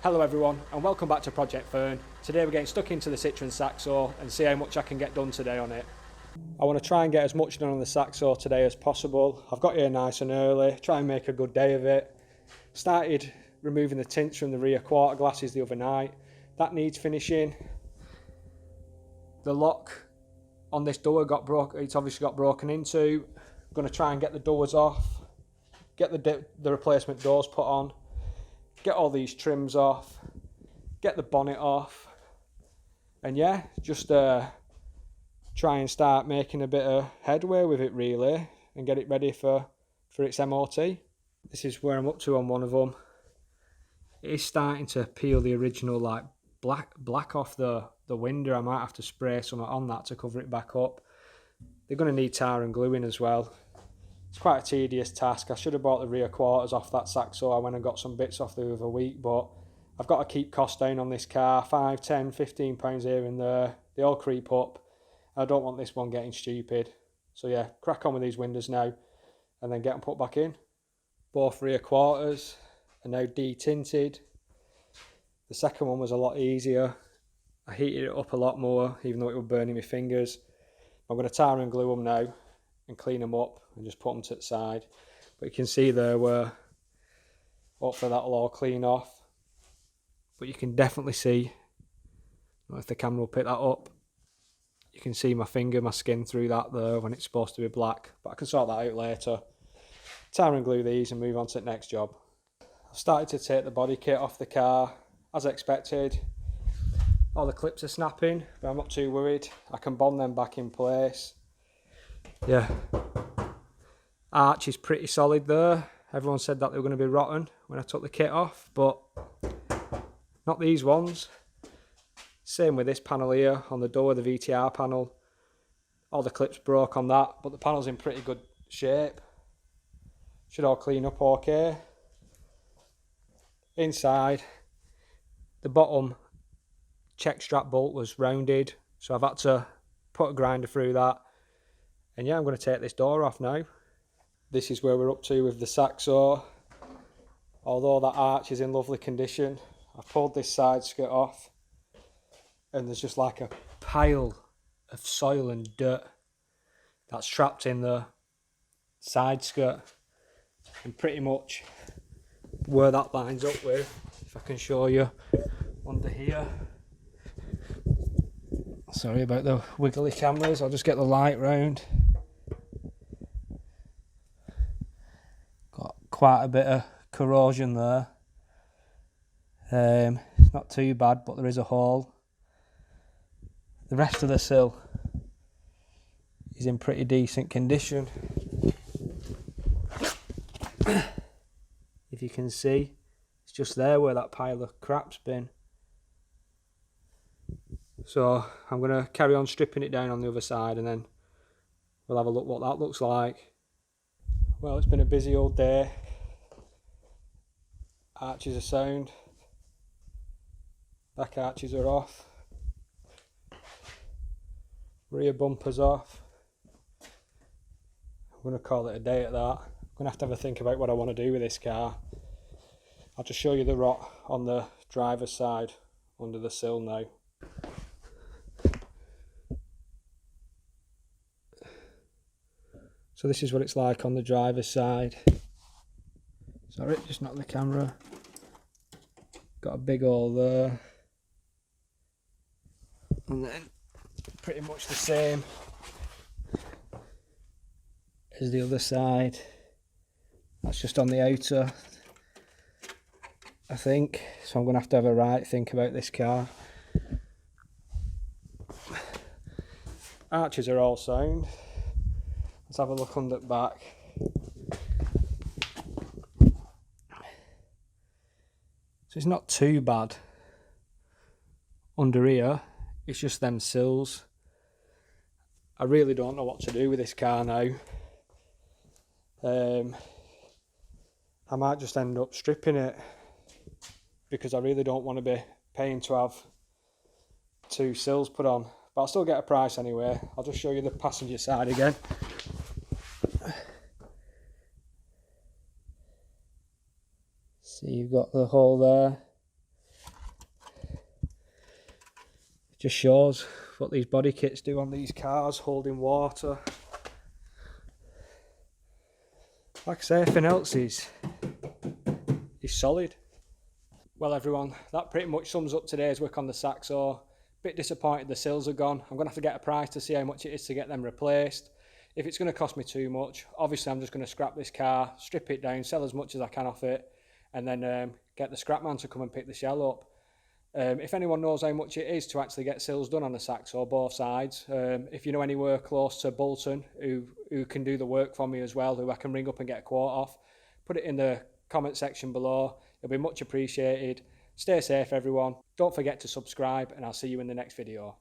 Hello everyone and welcome back to Project Fern. Today we're getting stuck into the Citroen Saxo and see how much I can get done today on it. I want to try and get as much done on the Saxo today as possible. I've got here nice and early, try and make a good day of it. Started removing the tints from the rear quarter glasses the other night. That needs finishing. The lock on this door got broken, it's obviously got broken into. I'm going to try and get the doors off, get the replacement doors put on. Get all these trims off, get the bonnet off, and yeah, just try and start making a bit of headway with it really, and get it ready for its MOT. This is where I'm up to on one of them. It is starting to peel the original like black off the window. I might have to spray something on that to cover it back up. They're going to need tar and gluing as well. It's quite a tedious task. I should have bought the rear quarters off that Saxo. I went and got some bits off the other week, but I've got to keep costs down on this car. 5, 10, 15 pounds here and there. They all creep up. I don't want this one getting stupid. So yeah, crack on with these windows now and then get them put back in. Both rear quarters are now de-tinted. The second one was a lot easier. I heated it up a lot more, even though it was burning my fingers. I'm going to tar and glue them now and clean them up and just put them to the side. But you can see there where hopefully that'll all clean off. But you can definitely see, I don't know if the camera will pick that up, you can see my finger, my skin through that there when it's supposed to be black, but I can sort that out later. Tar and glue these and move on to the next job. I've started to take the body kit off the car as expected. All the clips are snapping, but I'm not too worried. I can bond them back in place. Yeah, arch is pretty solid there. Everyone said that they were going to be rotten when I took the kit off, but not these ones. Same with this panel here on the door, the VTR panel. All the clips broke on that, but the panel's in pretty good shape. Should all clean up okay. Inside, the bottom check strap bolt was rounded, so I've had to put a grinder through that. And yeah, I'm going to take this door off now. This is where we're up to with the Saxo. Although that arch is in lovely condition, I've pulled this side skirt off and there's just like a pile of soil and dirt that's trapped in the side skirt. And pretty much where that lines up with, if I can show you under here. Sorry about the wiggly cameras, I'll just get the light round. Got quite a bit of corrosion there. It's not too bad, but there is a hole. The rest of the sill is in pretty decent condition. If you can see, it's just there where that pile of crap's been. So I'm going to carry on stripping it down on the other side and then we'll have a look what that looks like. Well, it's been a busy old day. Arches are sound. Back arches are off. Rear bumper's off. I'm going to call it a day at that. I'm going to have a think about what I want to do with this car. I'll just show you the rot on the driver's side under the sill now. So this is what it's like on the driver's side. Sorry, just knocked the camera. Got a big hole there. And then pretty much the same as the other side. That's just on the outer, I think. So I'm going to have a right think about this car. Arches are all sound. Let's have a look under the back. So it's not too bad under here, it's just them sills. I really don't know what to do with this car now. I might just end up stripping it because I really don't want to be paying to have 2 sills put on. But I'll still get a price anyway. I'll just show you the passenger side again. See, you've got the hole there. Just shows what these body kits do on these cars, holding water. Like I say, everything else is solid. Well everyone, that pretty much sums up today's work on the Saxo. Bit disappointed the sills are gone. I'm going to have to get a price to see how much it is to get them replaced. If it's going to cost me too much, obviously I'm just going to scrap this car, strip it down, sell as much as I can off it, and then get the scrap man to come and pick the shell up. If anyone knows how much it is to actually get sills done on the Saxo, both sides, if you know anywhere close to Bolton who can do the work for me as well, who I can ring up and get a quote off, put it in the comment section below. It'll be much appreciated. Stay safe everyone. Don't forget to subscribe, and I'll see you in the next video.